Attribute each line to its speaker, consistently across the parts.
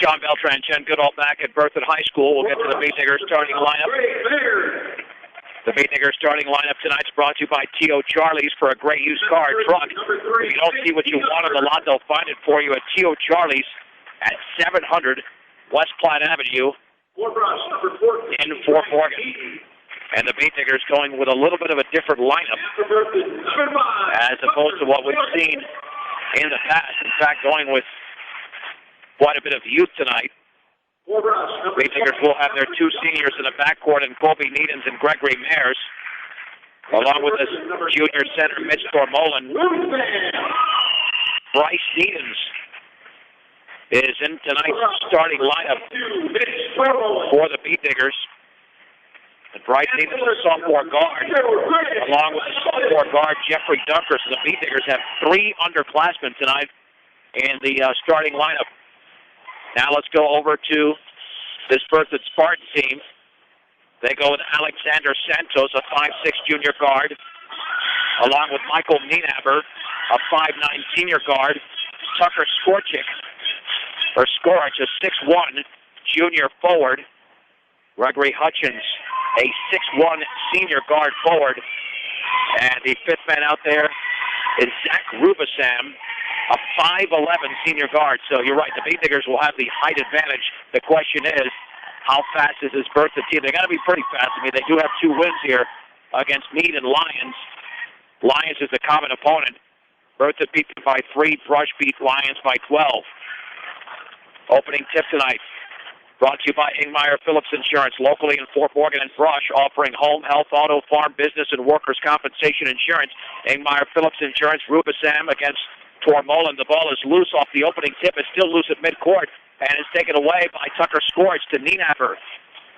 Speaker 1: John Beltran, Jen Goodall back at Berthoud High School. We'll get to the Beat Diggers starting lineup. The Beat Diggers starting lineup tonight's brought to you by T.O. Charlie's for a great used car truck. If you don't see what you want on the lot, they'll find it for you at T.O. Charlie's at 700 West Platte Avenue in Fort Morgan. And the Beat Diggers going with a little bit of a different lineup as opposed to what we've seen in the past. In fact, going with quite a bit of youth tonight. Beat Diggers will have their two seniors in the backcourt in Colby Needens and Gregory Mayers, along with this junior center, Mitch Thormolen. Bryce Needens is in tonight's starting lineup for the Beat Diggers. And Bryce Needens, a sophomore guard, along with the sophomore guard, Jeffrey Dunker. So the Beat Diggers have three underclassmen tonight in the starting lineup. Now let's go over to this Berthoud Spartan team. They go with Alexander Santos, a 5'6 junior guard, along with Michael Nienaber, a 5'9 senior guard, Tucker Skorch, a 6'1 junior forward, Gregory Hutchins, a 6'1 senior guard forward, and the fifth man out there is Zach Rubisam, a 5'11 senior guard. So you're right, the Beat Diggers will have the height advantage. The question is, how fast is this Berthoud team? They got to be pretty fast. I mean, they do have two wins here against Meade and Lyons. Lyons is the common opponent. Berthoud beat them by 3. Brush beat Lyons by 12. Opening tip tonight, brought to you by Ingmeyer Phillips Insurance, locally in Fort Morgan and Brush, offering home, health, auto, farm, business, and workers' compensation insurance. Ingmeyer Phillips Insurance, Rubisam against Thormolen. The ball is loose off the opening tip. It's still loose at midcourt and is taken away by Tucker Skorch to Nienaber.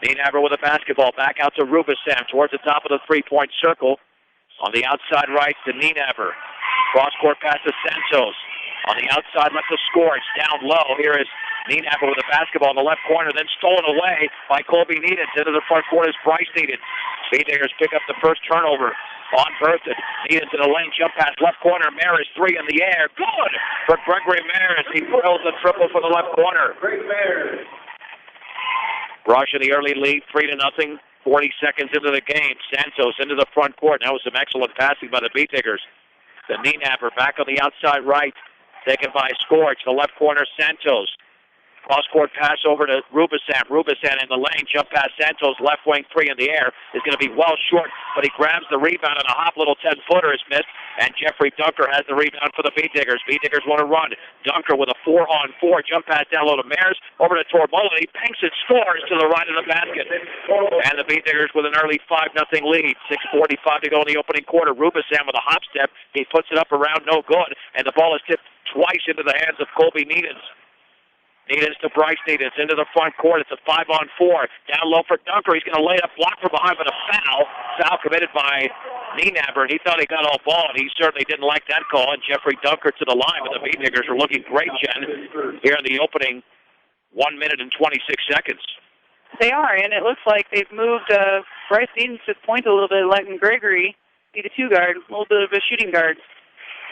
Speaker 1: Nienaber with a basketball back out to Rubisam towards the top of the three-point circle. On the outside right to Nienaber. Cross-court pass to Santos. On the outside left to Skorch. Down low. Here is Nienaber with a basketball in the left corner, then stolen away by Colby Needens. Into the front court is Bryce Needens. Beat Diggers pick up the first turnover on Berthoud. Needens in the lane, jump pass, left corner. Mayers, 3 in the air. Good for Gregory Mayers. He drills a triple for the left corner. Brush in the early lead, 3-0. 40 seconds into the game. Santos into the front court. That was some excellent passing by the Beat Diggers. The Nienaber back on the outside right, taken by Skorch. The left corner, Santos. Cross-court pass over to Rubisam. Rubisam in the lane. Jump pass Santos. Left wing 3 in the air. Is going to be well short, but he grabs the rebound on a hop. Little 10-footer is missed, and Jeffrey Dunker has the rebound for the Beat Diggers. Beat Diggers want to run. Dunker with a 4-on-4. Jump pass down low to Mayers. Over to Thormolen. He pinks and scores to the right of the basket. And the Beat Diggers with an early 5-0 lead. 6:45 to go in the opening quarter. Rubisam with a hop step. He puts it up around no good, and the ball is tipped twice into the hands of Colby Needens. Needens to Bryce Needens into the front court. It's a 5-on-4. Down low for Dunker. He's going to lay it up, blocked from behind, but a foul. Foul committed by Nienaber, and he thought he got all ball, and he certainly didn't like that call. And Jeffrey Dunker to the line, but the Beat Diggers are looking great, Jen, here in the opening 1 minute and 26 seconds.
Speaker 2: They are, and it looks like they've moved Bryce Needens to the point a little bit, letting Gregory be the 2 guard, a little bit of a shooting guard.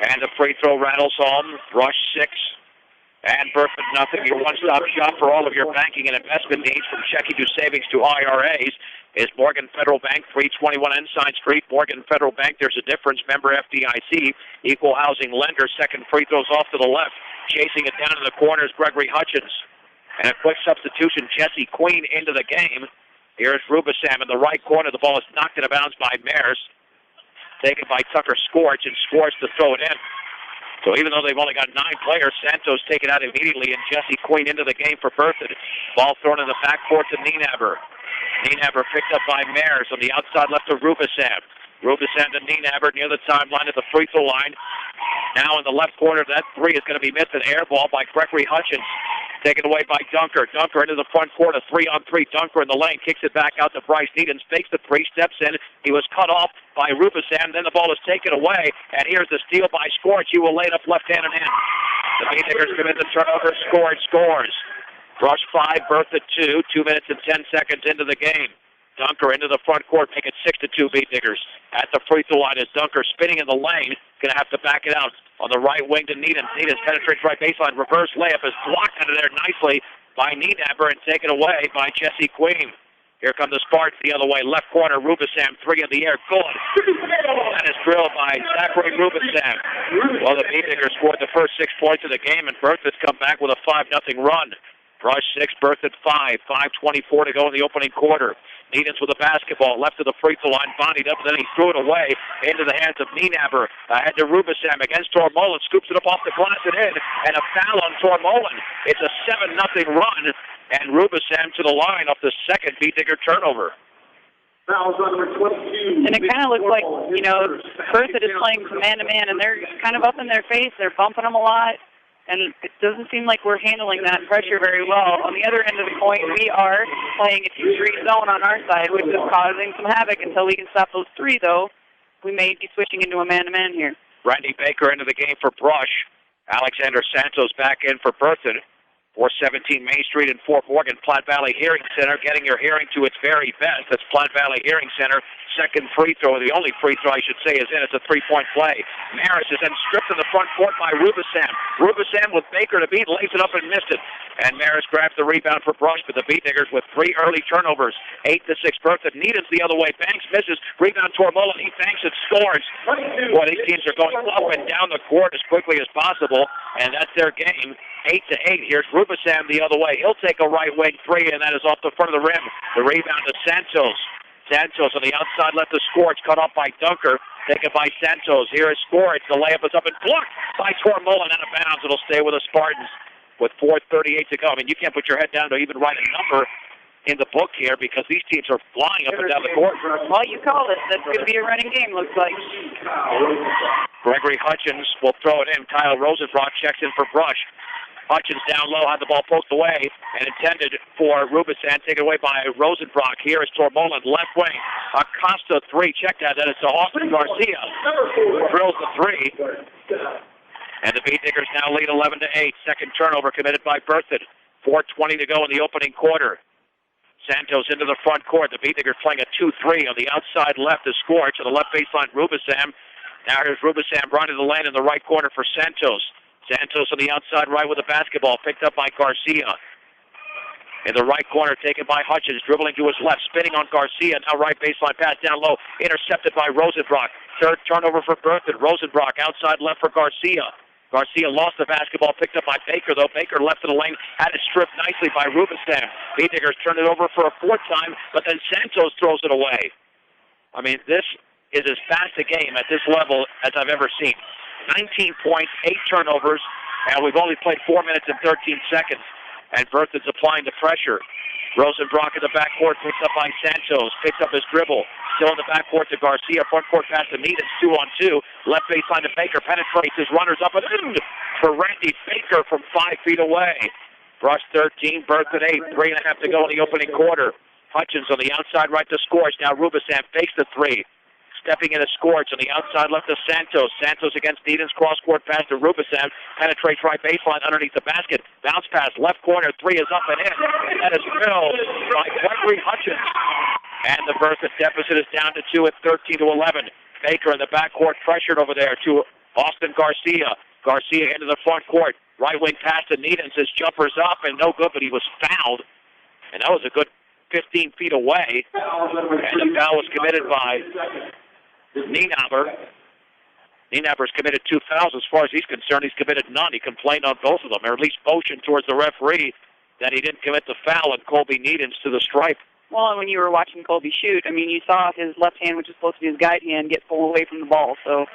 Speaker 1: And the free throw rattles home. Rush 6. And Berthoud nothing. Your one-stop shop for all of your banking and investment needs, from checking to savings to IRAs, is Morgan Federal Bank, 321 Ensign Street. Morgan Federal Bank, there's a difference. Member FDIC, equal housing lender. Second free throws off to the left. Chasing it down in the corners, Gregory Hutchins. And a quick substitution, Jesse Queen into the game. Here's Rubisam in the right corner. The ball is knocked out of bounds by Mayers. Taken by Tucker Skorch, and Skorch to throw it in. So even though they've only got 9 players, Santos taken out immediately, and Jesse Queen into the game for Berthoud. Ball thrown in the backcourt to Nienaber. Nienaber picked up by Mayers on the outside left to Rubisam. Rubisam to Nienaber near the timeline at the free throw line. Now in the left corner, that 3 is going to be missed. An air ball by Gregory Hutchins. Taken away by Dunker. Dunker into the front court, a 3-on-3. Dunker in the lane, kicks it back out to Bryce Needens, fakes the 3, steps in. He was cut off by Rubisam. Then the ball is taken away, and here's the steal by Skorch. He will lay it up left-handed in. The Beat Diggers commit the turnover. Skorch scores. Rush 5, Berthoud 2. 2 minutes and 10 seconds into the game. Dunker into the front court, make it 6-2 Beat Diggers. At the free throw line is Dunker spinning in the lane. Going to have to back it out on the right wing to Needens. Needens penetrates right baseline. Reverse layup is blocked out of there nicely by Nienaber and taken away by Jesse Queen. Here come the Spartans the other way. Left corner, Rubisam, 3 in the air. Good. That is drilled by Zachary Rubisam. Well, the Beatnickers scored the first 6 points of the game, and Berthoud's come back with a 5-0 run. Brush 6, Berthoud 5. 5:24 to go in the opening quarter. Needens with the basketball, left to the free throw line, bodied up, and then he threw it away into the hands of Nienaber. Ahead to Rubisam against Tormolen, scoops it up off the glass and in, and a foul on Tormolen. It's a 7-0 run, and Rubisam to the line off the second Beatnicker turnover.
Speaker 2: And it kind of looks like, Berthoud is playing some man-to-man, and they're kind of up in their face. They're bumping them a lot. And it doesn't seem like we're handling that pressure very well. On the other end of the coin, we are playing a 2-3 zone on our side, which is causing some havoc. Until we can stop those 3, though, we may be switching into a man-to-man here.
Speaker 1: Randy Baker into the game for Brush. Alexander Santos back in for Berthoud. 417 Main Street in Fort Morgan, Platte Valley Hearing Center, getting your hearing to its very best. That's Platte Valley Hearing Center. Second free throw, the only free throw I should say is in. It's a 3-point play. Maris is then stripped in the front court by Rubisam. Rubisam with Baker to beat, lays it up and missed it. And Maris grabs the rebound for Brush, but the Beatnickers with 3 early turnovers. 8-6 Berthoud. Needens the other way. Banks misses. Rebound toward Mullen. He banks it, scores. Boy, these teams are going up and down the court as quickly as possible, and that's their game. 8-8. Here's Rubisam the other way. He'll take a right wing 3, and that is off the front of the rim. The rebound to Santos. Santos on the outside left to Scorch, cut off by Dunker, taken by Santos. Here is Scorch. The layup is up and blocked by Tormolen, out of bounds. It'll stay with the Spartans with 4:38 to go. I mean, you can't put your head down to even write a number in the book here because these teams are flying up and down the court.
Speaker 2: Well, you called it. That's going to be a running game, looks like.
Speaker 1: Gregory Hutchins will throw it in. Kyle Rosenbrock checks in for Brush. Hutchins down low, had the ball poked away, and intended for Rubisam, taken away by Rosenbrock. Here is Tormolen, left wing. Acosta 3, check that. That is to Austin Garcia. Drills the 3. And the Beatnickers now lead 11-8. Second turnover committed by Berthoud. 4:20 to go in the opening quarter. Santos into the front court. The Beatnickers playing a 2-3 on the outside left is Scorch. On the left baseline, Rubisam. Now here's Rubisam running the lane in the right corner for Santos. Santos on the outside right with the basketball, picked up by Garcia. In the right corner, taken by Hutchins, dribbling to his left, spinning on Garcia. Now right baseline pass down low, intercepted by Rosenbrock. Third turnover for Berthoud. Rosenbrock outside left for Garcia. Garcia lost the basketball, picked up by Baker, though. Baker left to the lane, had it stripped nicely by Rubisam. Beatnickers turned it over for a 4th time, but then Santos throws it away. I mean, this is as fast a game at this level as I've ever seen. 19 points, 8 turnovers, and we've only played 4 minutes and 13 seconds. And Berthoud's applying the pressure. Rosenbrock in the backcourt, picked up by Santos, picks up his dribble. Still in the backcourt to Garcia, front court pass to Needens, 2-on-2. Left baseline to Baker, penetrates his runners up and in for Randy Baker from 5 feet away. Brush 13, Berthoud 8, 3.5 to go in the opening quarter. Hutchins on the outside right to Scorch. Now Rubisam fakes the 3. Stepping in a Scorch on the outside left to Santos. Santos against Needens, cross-court pass to Rubisam. Penetrates right baseline underneath the basket. Bounce pass, left corner, 3 is up and in. And that is filled by Gregory Hutchins. And the Berthoud deficit is down to 2 at 13-11. Baker in the backcourt pressured over there to Austin Garcia. Garcia into the front court. Right wing pass to Needens. His jumper's up and no good, but he was fouled. And that was a good 15 feet away. And the foul was committed by Nienaber. Nienaber's committed 2 fouls. As far as he's concerned, he's committed none. He complained on both of them, or at least motioned towards the referee that he didn't commit the foul, and Colby Needens to the stripe.
Speaker 2: Well, and when you were watching Colby shoot, I mean, you saw his left hand, which is supposed to be his guide hand, get pulled away from the ball. So.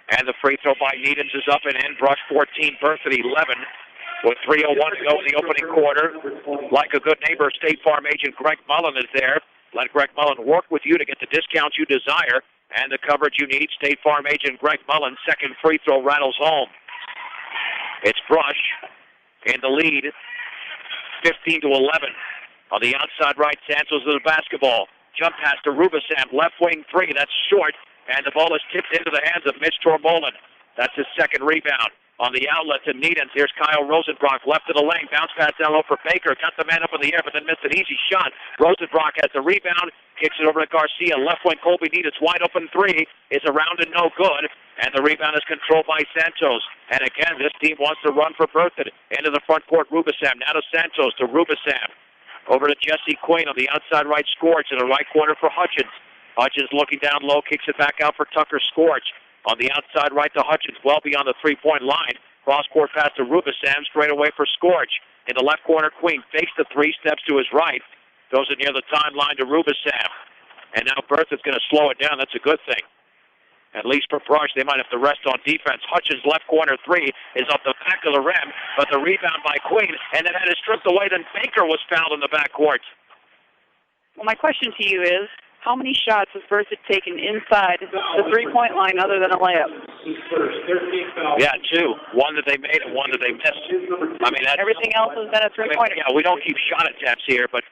Speaker 1: And the free throw by Needens is up and in. Brush 14, Berthoud 11. With 3:01 to go in the opening quarter. Like a good neighbor, State Farm agent Greg Mullen is there. Let Greg Mullen work with you to get the discounts you desire and the coverage you need. State Farm agent Greg Mullen, second free throw rattles home. It's Brush in the lead, 15-11. On the outside right, Santos with the basketball. Jump pass to Rubisam, left wing 3. That's short, and the ball is tipped into the hands of Mitch Tormolen. That's his second rebound. on the outlet to Needens. Here's Kyle Rosenbrock, left of the lane. Bounce pass down low for Baker. Got the man up in the air, but then missed an easy shot. Rosenbrock has the rebound. Kicks it over to Garcia. Left wing Colby Needens. Wide open three. Is around and no good. And the rebound is controlled by Santos. And again, this team wants to run for Berthoud. Into the front court, Rubisam. Now to Santos, to Rubisam. Over to Jesse Quinn on the outside right, Scorch. In the right corner for Hutchins. Hutchins looking down low. Kicks it back out for Tucker Scorch. On the outside right to Hutchins, well beyond the three-point line. Cross-court pass to Rubisam, straight away for Scorch. In the left corner, Queen fakes the three, steps to his right. Throws it near the timeline to Rubisam. And now Berthoud's going to slow it down. That's a good thing. At least for Brush, they might have to rest on defense. Hutchins' left corner three is up the back of the rim, but the rebound by Queen, and then had it stripped away. Then Baker was fouled in the backcourt.
Speaker 2: Well, my question to you is, how many shots has Berthoud taken inside the three-point line other than a layup?
Speaker 1: Yeah, two. One that they made and one that they missed. I mean,
Speaker 2: everything else has been a three-pointer.
Speaker 1: Yeah, we don't keep shot attempts here, but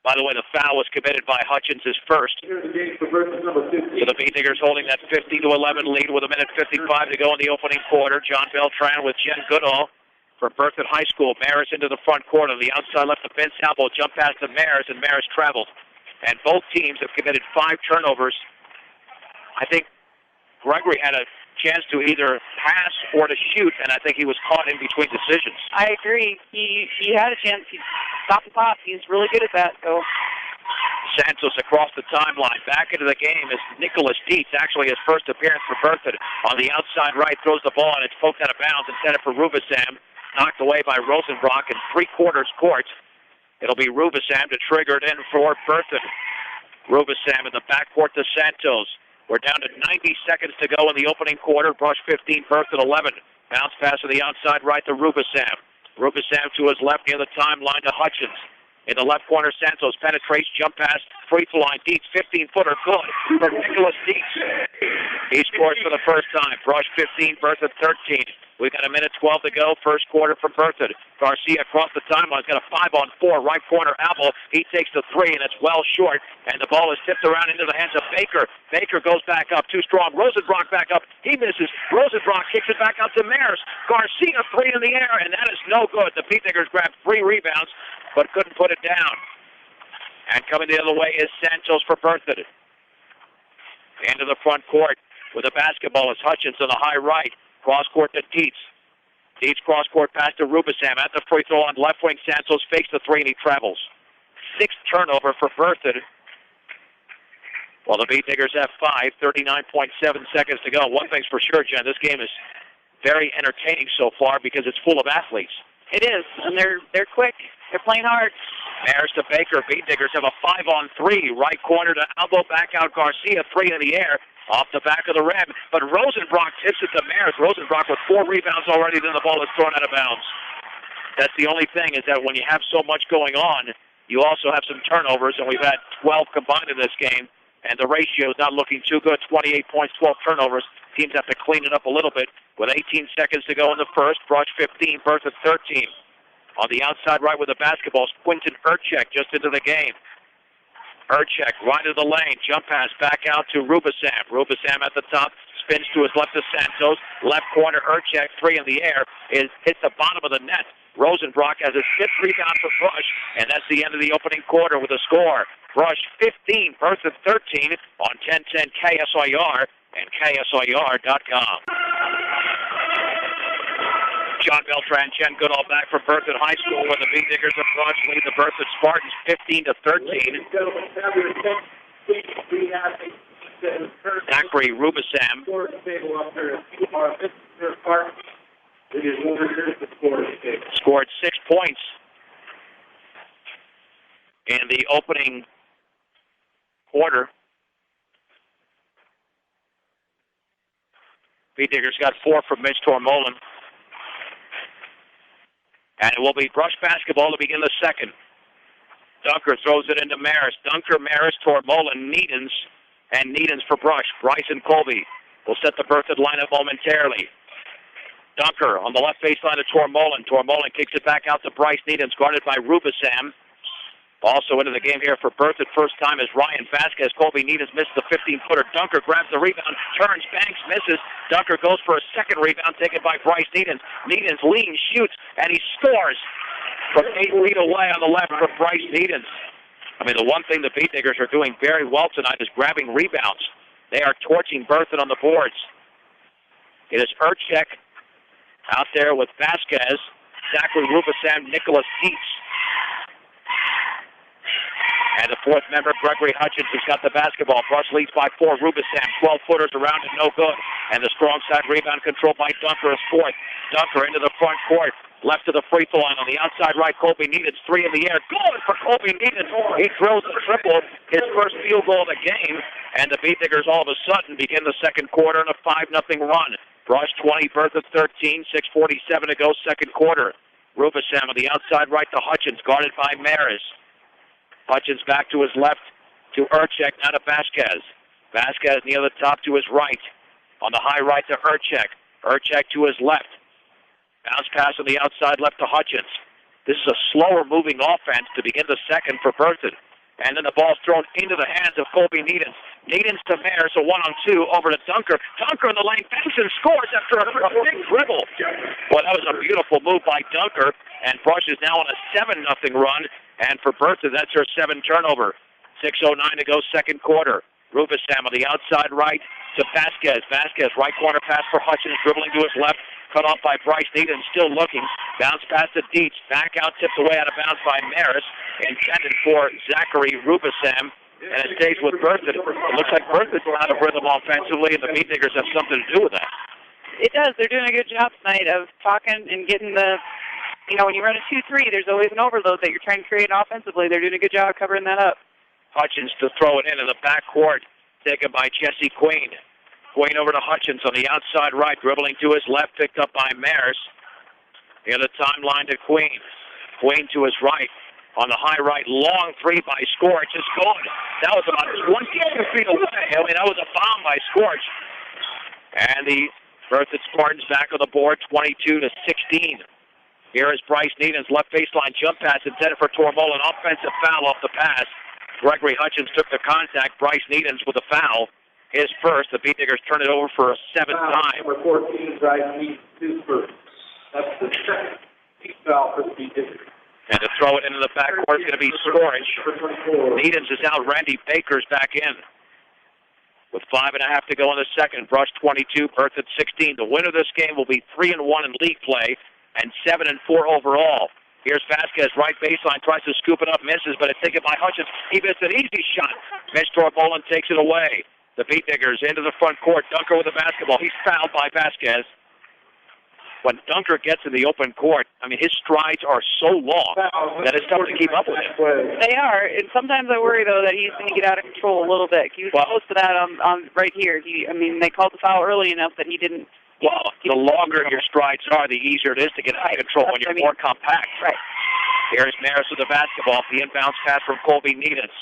Speaker 1: by the way, the foul was committed by Hutchins' first. So the Beatniggers holding that 50-11 lead with 1:55 to go in the opening quarter. John Beltran with Jen Goodall for Berthoud High School. Maris into the front court. On the outside left to Vince Halbo. Jump pass to Maris, and Maris traveled. And both teams have committed 5 turnovers. I think Gregory had a chance to either pass or to shoot, and I think he was caught in between decisions.
Speaker 2: I agree. He had a chance. He stopped the pop. He's really good at that. So
Speaker 1: Santos across the timeline. Back into the game is Nicholas Dietz, actually his first appearance for Berthoud. On the outside right, throws the ball, and it's poked out of bounds intended for Rubisam. Knocked away by Rosenbrock in three-quarters court. It'll be Rubisam to trigger it in for Berthoud. Rubisam in the backcourt to Santos. We're down to 90 seconds to go in the opening quarter. Brush 15, Berthoud 11. Bounce pass to the outside right to Rubisam. Rubisam to his left near the timeline to Hutchins. In the left corner, Santos penetrates, jump pass, free throw line. Dietz, 15-footer, good for Nicholas Dietz. He scores for the first time. Brush 15, Berthoud 13. We've got 1:12 to go. First quarter for Berthoud. Garcia across the timeline. He's got a 5-on-4. Right corner, Abel. He takes the three, and it's well short. And the ball is tipped around into the hands of Baker. Baker goes back up. Too strong. Rosenbrock back up. He misses. Rosenbrock kicks it back out to Maris. Garcia, three in the air, and that is no good. The Beatniggers grabbed 3 rebounds, but couldn't put it down. And coming the other way is Santos for Berthoud. Into the front court with the basketball is Hutchins on the high right. Cross-court to Dietz. Dietz cross-court pass to Rubisam. At the free throw on left wing, Santos fakes the three and he travels. 6th turnover for Berthoud. Well, the Beatniggers have 5, 39.7 seconds to go. One thing's for sure, Jen, this game is very entertaining so far because it's full of athletes.
Speaker 2: It is, and they're quick. They're playing hard.
Speaker 1: Maris to Baker. Beatniggers have a 5-on-3. Right corner to elbow, back out Garcia. 3 in the air. Off the back of the rim, but Rosenbrock tips it to Maris. Rosenbrock with 4 rebounds already, then the ball is thrown out of bounds. That's the only thing, is that when you have so much going on, you also have some turnovers, and we've had 12 combined in this game, and the ratio is not looking too good. 28 points, 12 turnovers. Teams have to clean it up a little bit. With 18 seconds to go in the first, Brush 15, Berthoud 13. On the outside right with the basketball, Quinton Urchek just into the game. Urchek right of the lane, jump pass back out to Rubisam. Rubisam at the top, spins to his left to Santos. Left corner, Urchek, 3 in the air, hits the bottom of the net. Rosenbrock has a 5th rebound for Brush, and that's the end of the opening quarter with a score. Brush 15, Berthoud 13 on 1010 KSIR and KSIR.com. John Beltran, Jen Goodall back for Berthoud High School, where the Beatniggers of Brush lead the Berthoud Spartans 15-13. Zachary Rubisam scored 6 points in the opening quarter. Beatniggers got 4 from Mitch Tormolen. And it will be Brush basketball to begin the second. Dunker throws it into Maris. Dunker, Maris, Tormolen, Needens, and Needens for Brush. Bryson Colby will set the Berthoud lineup momentarily. Dunker on the left baseline to Tormolen. Tormolen kicks it back out to Bryce Needens, guarded by Rubisam. Also into the game here for Berthoud, first time is Ryan Vasquez. Colby Needens misses the 15-footer. Dunker grabs the rebound, turns, banks, misses. Dunker goes for a second rebound, taken by Bryce Needens. Needens leans, shoots, and he scores from 8 feet away on the left for Bryce Needens. I mean, the one thing the Beat Diggers are doing very well tonight is grabbing rebounds. They are torching Berthoud on the boards. It is Urchek out there with Vasquez, Zachary Rubasam, Nicholas Dietz. And the fourth member, Gregory Hutchins, has got the basketball. Brush leads by 4. Rubasam, 12-footers around it, no good. And the strong side rebound controlled by Dunker is fourth. Dunker into the front court, left to the free throw line on the outside right. Colby Needens, 3 in the air. Good for Colby Needens. He drills a triple, his first field goal of the game. And the Beat Diggers all of a sudden begin the second quarter in a 5-0 run. Brush 20, Berthoud 13, 6:47 to go, second quarter. Rubasam on the outside right to Hutchins, guarded by Maris. Hutchins back to his left to Urchek, now to Vasquez. Vasquez near the top to his right. On the high right to Urchek. Urchek to his left. Bounce pass on the outside left to Hutchins. This is a slower moving offense to begin the second for Berthoud. And then the ball's thrown into the hands of Colby Needens. Needens to Maris, a 1-on-2 over to Dunker. Dunker in the lane, banks and scores after a big dribble. Well, that was a beautiful move by Dunker. And Brush is now on a 7-0 run. And for Berthoud, that's her 7 turnover. 6:09 to go, second quarter. Rubasam on the outside right to Vasquez. Vasquez, right corner pass for Hutchins, dribbling to his left. Cut off by Bryce Needens, still looking. Bounce pass to Dietz. Back out, tipped away out of bounds by Maris. Intended for Zachary Rubasam. And it stays with Berthoud. It looks like Berthoud's out of rhythm offensively, and the Beat Diggers have something to do with that.
Speaker 2: It does. They're doing a good job tonight of talking and getting the, when you run a 2-3, there's always an overload that you're trying to create offensively. They're doing a good job covering that up.
Speaker 1: Hutchins to throw it into the backcourt, taken by Jesse Queen. Queen over to Hutchins on the outside right, dribbling to his left, picked up by Maris. Near the timeline to Queen. Queen to his right. On the high right, long 3 by Scorch. It's good. That was about 22 feet away. I mean, that was a bomb by Scorch. And the Berthoud Spartans back on the board, 22-16. Here is Bryce Needens, left baseline jump pass intended for Tormola. An offensive foul off the pass. Gregory Hutchins took the contact. Bryce Needens with a foul. His first. The Beat Diggers turn it over for a 7th time.
Speaker 3: Number 14, Bryce Needens, his first. That's the second foul for the Beat Diggers.
Speaker 1: And to throw it into the backcourt is going to be Scorch. Needens is out. Randy Baker's back in. With 5.5 to go in the second. Brush 22, Berthoud 16. The winner of this game will be 3-1 in league play and 7-4 overall. Here's Vasquez, right baseline, tries to scoop it up, misses, but it's taken by Hutchins. He missed an easy shot. Mitch Torboland takes it away. The Beat Diggers into the front court. Dunker with the basketball. He's fouled by Vasquez. When Dunker gets in the open court, I mean, his strides are so long that it's tough to keep up with him.
Speaker 2: They are, and sometimes I worry, though, that he's going to get out of control a little bit. He was close to that on right here. They called the foul early enough that he didn't.
Speaker 1: Well, the longer your strides are, the easier it is to get out of control when you're more compact.
Speaker 2: Right.
Speaker 1: Here's Maris with the basketball. The inbounds pass from Colby Needens.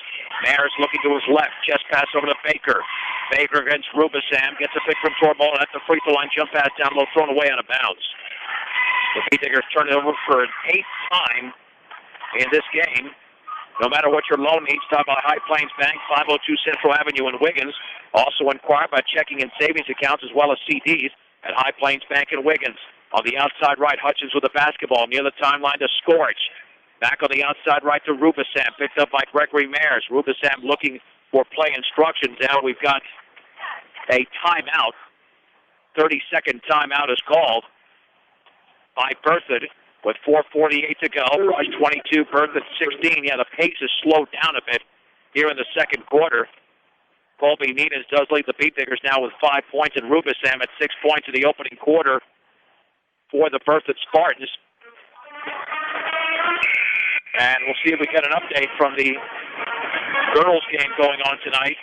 Speaker 1: Maris looking to his left. Chest pass over to Baker. Baker against Rubasam. Gets a pick from Torbola at the free throw line. Jump pass down low, thrown away out of bounds. The Beat Diggers turn it over for an 8th time in this game. No matter what your loan needs, talk about High Plains Bank, 502 Central Avenue in Wiggins. Also inquire about checking and savings accounts as well as CDs at High Plains Bank in Wiggins. On the outside right, Hutchins with the basketball near the timeline to Scorch. Back on the outside right to Rubasam, picked up by Gregory Maris. Rubasam looking for play instructions. Now we've got a timeout. 30-second timeout is called by Berthoud with 4:48 to go. Brush 22, Berthoud 16. Yeah, the pace has slowed down a bit here in the second quarter. Colby Needens does lead the Beat Diggers now with 5 points, and Rubasam at 6 points in the opening quarter for the Berthoud Spartans. And we'll see if we get an update from the girls game going on tonight.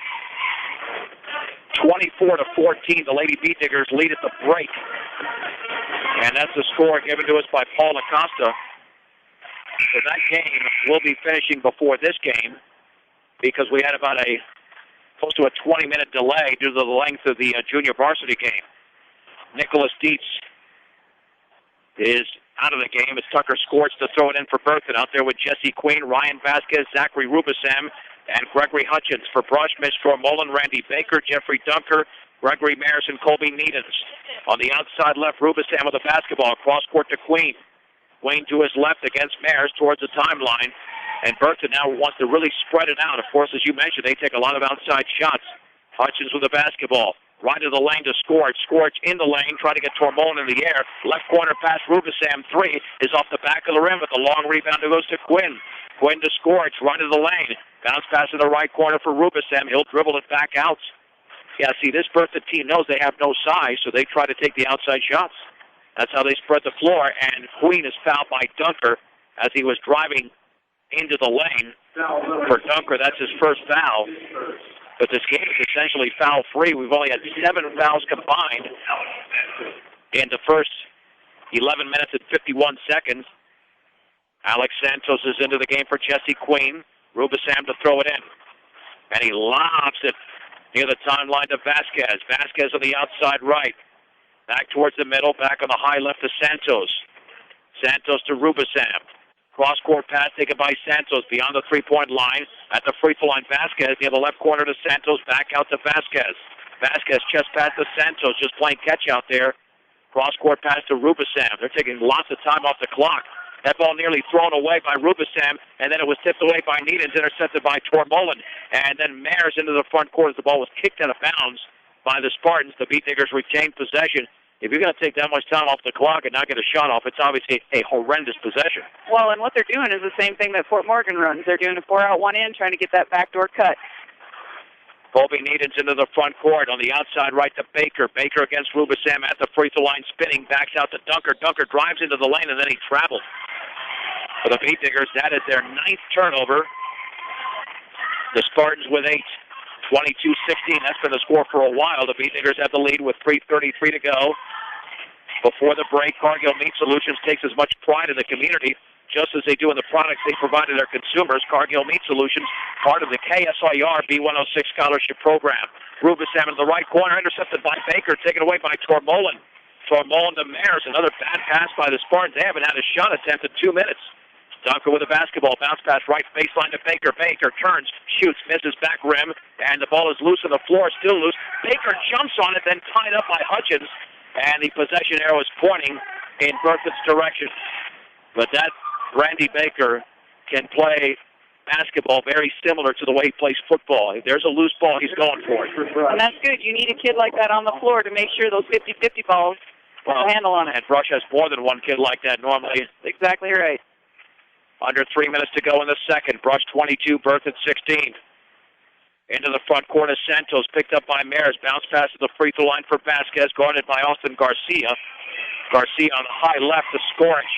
Speaker 1: 24-14, the Lady Beat Diggers lead at the break. And that's the score given to us by Paul Acosta. So that game will be finishing before this game because we had about close to a 20-minute delay due to the length of the junior varsity game. Nicholas Dietz is out of the game as Tucker Scorch to throw it in for Berthoud. Out there with Jesse Queen, Ryan Vasquez, Zachary Rubisam, and Gregory Hutchins. For Brush, Mitch Tormolen, Randy Baker, Jeffrey Dunker, Gregory Maris, and Colby Needens. On the outside left, Rubisam with the basketball. Cross court to Queen. Queen to his left against Maris towards the timeline. And Berthoud now wants to really spread it out. Of course, as you mentioned, they take a lot of outside shots. Hutchins with the basketball. Right of the lane to Scorch. Scorch in the lane, trying to get Tormolen in the air. Left corner pass, Rubisam, 3 is off the back of the rim, but the long rebound goes to Quinn. Quinn to Scorch, right of the lane. Bounce pass in the right corner for Rubisam. He'll dribble it back out. Yeah, see, this Berthoud team knows they have no size, so they try to take the outside shots. That's how they spread the floor, and Queen is fouled by Dunker as he was driving into the lane. For Dunker, that's his first foul. But this game is essentially foul-free. We've only had 7 fouls combined in the first 11 minutes and 51 seconds. Alex Santos is into the game for Jesse Queen. Rubisam to throw it in. And he lobs it near the timeline to Vasquez. Vasquez on the outside right. Back towards the middle, back on the high left to Santos. Santos to Rubisam. Cross-court pass taken by Santos beyond the three-point line. At the free-throw line, Vasquez near the left corner to Santos. Back out to Vasquez. Vasquez chest pass to Santos, just playing catch out there. Cross-court pass to Rubisam. They're taking lots of time off the clock. That ball nearly thrown away by Rubisam, and then it was tipped away by Needens, intercepted by Tormolen. And then Maris into the front court as the ball was kicked out of bounds by the Spartans. The Beat Diggers retained possession. If you're going to take that much time off the clock and not get a shot off, it's obviously a horrendous possession.
Speaker 2: Well, and what they're doing is the same thing that Fort Morgan runs. They're doing a 4-out, 1-in, trying to get that backdoor cut.
Speaker 1: Colby Needens into the front court. On the outside right to Baker. Baker against Rubisam at the free throw line, spinning, backs out to Dunker. Dunker drives into the lane, and then he travels. For the Beat Diggers, that is their 9th turnover. The Spartans with 8. 22-16, that's been the score for a while. The Beat Diggers have the lead with 3:33 to go. Before the break, Cargill Meat Solutions takes as much pride in the community, just as they do in the products they provide to their consumers. Cargill Meat Solutions, part of the KSIR B106 scholarship program. Rubisam in the right corner, intercepted by Baker, taken away by Tormolen. Tormolen to Maris, another bad pass by the Spartans. They haven't had a shot attempt in 2 minutes. Dunker with a basketball, bounce pass right baseline to Baker. Baker turns, shoots, misses back rim, and the ball is loose on the floor, still loose. Baker jumps on it, then tied up by Hutchins, and the possession arrow is pointing in Berthoud's direction. But that Randy Baker can play basketball very similar to the way he plays football. If there's a loose ball, he's going for it.
Speaker 2: And that's good. You need a kid like that on the floor to make sure those 50-50 balls have a handle on it.
Speaker 1: And Brush has more than one kid like that normally.
Speaker 2: Exactly right.
Speaker 1: Under 3 minutes to go in the second. Brush 22, Berthoud 16. Into the front corner, Santos picked up by Maris. Bounce pass to the free throw line for Vasquez, guarded by Austin Garcia. Garcia on the high left to Scorch.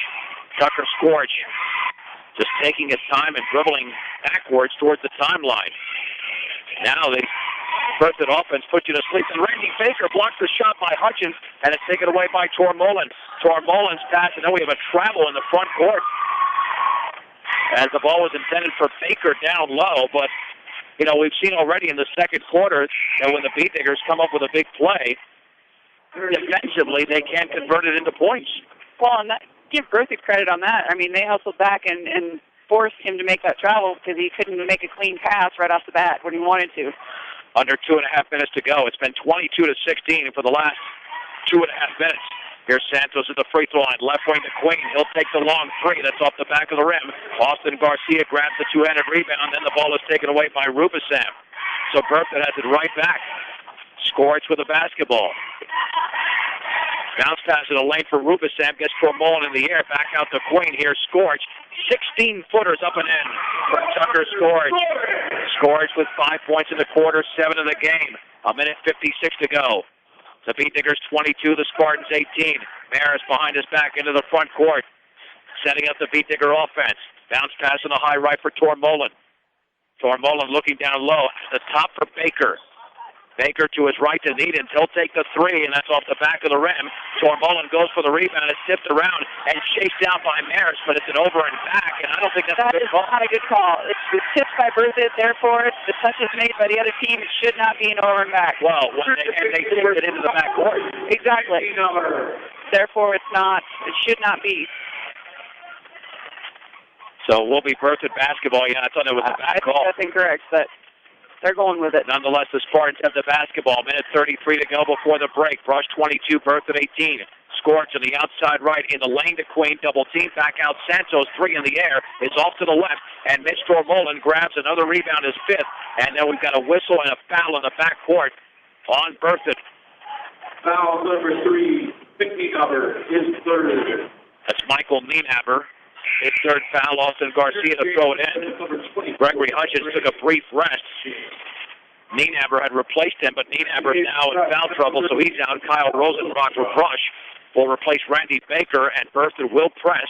Speaker 1: Tucker Scorch just taking his time and dribbling backwards towards the timeline. Now the Berthoud offense puts you to sleep. And Randy Baker blocks the shot by Hutchins, and it's taken away by Tormolen. Tormolen's pass, and then we have a travel in the front court. As the ball was intended for Baker down low, but, you know, we've seen already in the second quarter that when the Beat Diggers come up with a big play, defensively they can't convert it into points.
Speaker 2: Well, and give Berthoud credit on that. I mean, they hustled back and forced him to make that travel because he couldn't make a clean pass right off the bat when he wanted to.
Speaker 1: Under 2.5 minutes to go. It's been 22-16 for the last 2.5 minutes. Here's Santos at the free throw line. Left wing to Queen. He'll take the long 3. That's off the back of the rim. Austin Garcia grabs the two-handed rebound. Then the ball is taken away by Rubisam. So Berthoud has it right back. Scorch with the basketball. Bounce pass in the lane for Rubisam. Gets Tormolen in the air. Back out to Queen. Here's Scorch. 16-footers up and in from Tucker Scorch. Scorch with 5 points in the quarter, 7 in the game. 1:56 to go. The Beat Diggers 22, the Spartans 18. Maris behind his back into the front court, setting up the Beat Digger offense. Bounce pass in the high right for Tormolen. Tormolen looking down low at the top for Baker. Baker to his right to Needens. He'll take the 3, and that's off the back of the rim. Tormolen goes for the rebound. It's tipped around and chased down by Maris, but it's an over and back, and I don't think that's a good call.
Speaker 2: That is not a good call. It's tipped by Berthoud, therefore the touch is made by the other team. It should not be an over and back.
Speaker 1: Well, and they tipped it into the back court.
Speaker 2: Exactly. Therefore, it's not. It should not be.
Speaker 1: So we'll be Berthoud basketball. Yeah, I thought it was a bad call.
Speaker 2: I think that's incorrect, but they're going with it.
Speaker 1: Nonetheless, the Spartans have the basketball. Minute 33 to go before the break. Brush 22, Berthoud 18. Score to the outside right in the lane to Queen. Double team back out. Santos, three in the air. It's off to the left. And Mitch Tormolen grabs another rebound, his fifth. And then we've got a whistle and a foul in the backcourt on Berthoud.
Speaker 3: Foul number 3, Nienhaber, his third.
Speaker 1: That's Michael Nienhaber. His third foul. Austin Garcia to throw it in. Gregory Hutchins took a brief rest. Nienhaber had replaced him, but Nienhaber now in foul trouble, so he's out. Kyle Rosenbrock for Brush will replace Randy Baker, and Berthoud will press,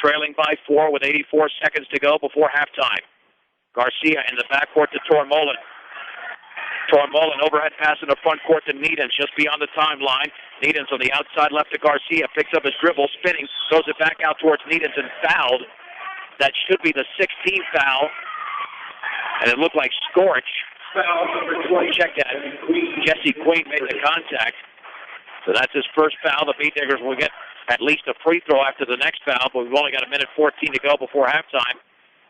Speaker 1: trailing by 4 with 84 seconds to go before halftime. Garcia in the backcourt to Tormolen. Tormolen overhead pass in the front court to Needens, just beyond the timeline. Needens on the outside left to Garcia, picks up his dribble, spinning, throws it back out towards Needens and fouled. That should be the 16th foul, and it looked like Scorch. Check that. Jesse Queen made the contact. So that's his first foul. The Beat Diggers will get at least a free throw after the next foul, but we've only got a minute 14 to go before halftime.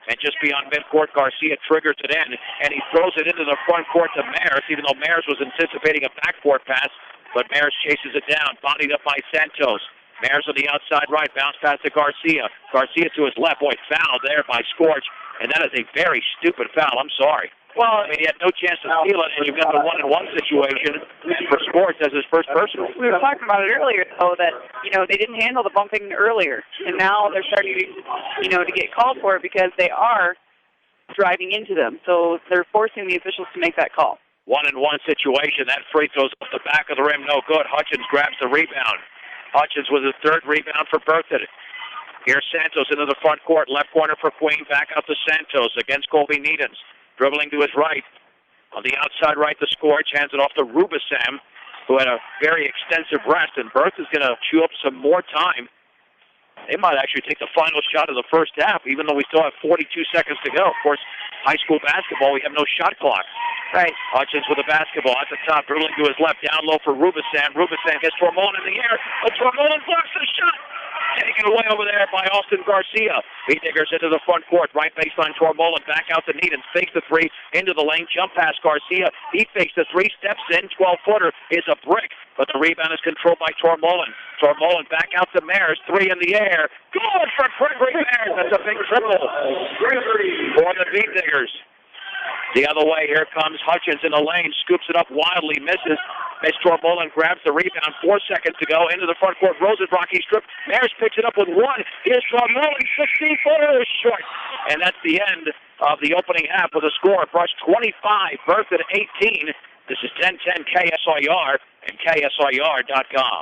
Speaker 1: And just beyond midcourt, Garcia triggers it in, and he throws it into the front court to Maris, even though Maris was anticipating a backcourt pass, but Maris chases it down, bodied up by Santos. Maris on the outside right, bounce pass to Garcia. Garcia to his left. Boy, foul there by Scorch, and that is a very stupid foul. I'm sorry.
Speaker 2: Well,
Speaker 1: I mean, he had no chance to steal it, and you've got the one-on-one situation for Scorch as his first personal.
Speaker 2: We were talking about it earlier, though, that, they didn't handle the bumping earlier, and now they're starting to, to get called for it because they are driving into them. So they're forcing the officials to make that call.
Speaker 1: One-on-one situation. That free throw's off the back of the rim. No good. Hutchins grabs the rebound. Hutchins with his third rebound for Berthoud. Here's Santos into the front court. Left corner for Queen. Back out to Santos against Colby Needens. Dribbling to his right. On the outside right, the Scorch hands it off to Rubisam, who had a very extensive rest, and Berthoud is going to chew up some more time. They might actually take the final shot of the first half, even though we still have 42 seconds to go. Of course, high school basketball, we have no shot clock.
Speaker 2: Right.
Speaker 1: Hutchins with the basketball at the top, dribbling to his left, down low for Rubisam. Rubisam gets Tormolen in the air, but Tormolen blocks the shot. Taken away over there by Austin Garcia. Beat Diggers into the front court. Right baseline, Tormolen back out to Needens. Fakes the three, into the lane, jump pass Garcia. He fakes the three, steps in, 12-footer is a brick, but the rebound is controlled by Tormolen. Tormolen back out to Maris, three in the air. Good for Gregory Maris. That's a big triple for the Beat Diggers. The other way, here comes Hutchins in the lane, scoops it up wildly, misses. Mitch Tormolen grabs the rebound, 4 seconds to go, into the front court. Rosenbrock, he stripped. Maris picks it up with one. Here's Tormolen, 16-footer is short. And that's the end of the opening half with a score. Brush 25, Berthoud 18. This is 1010 KSIR and KSIR.com.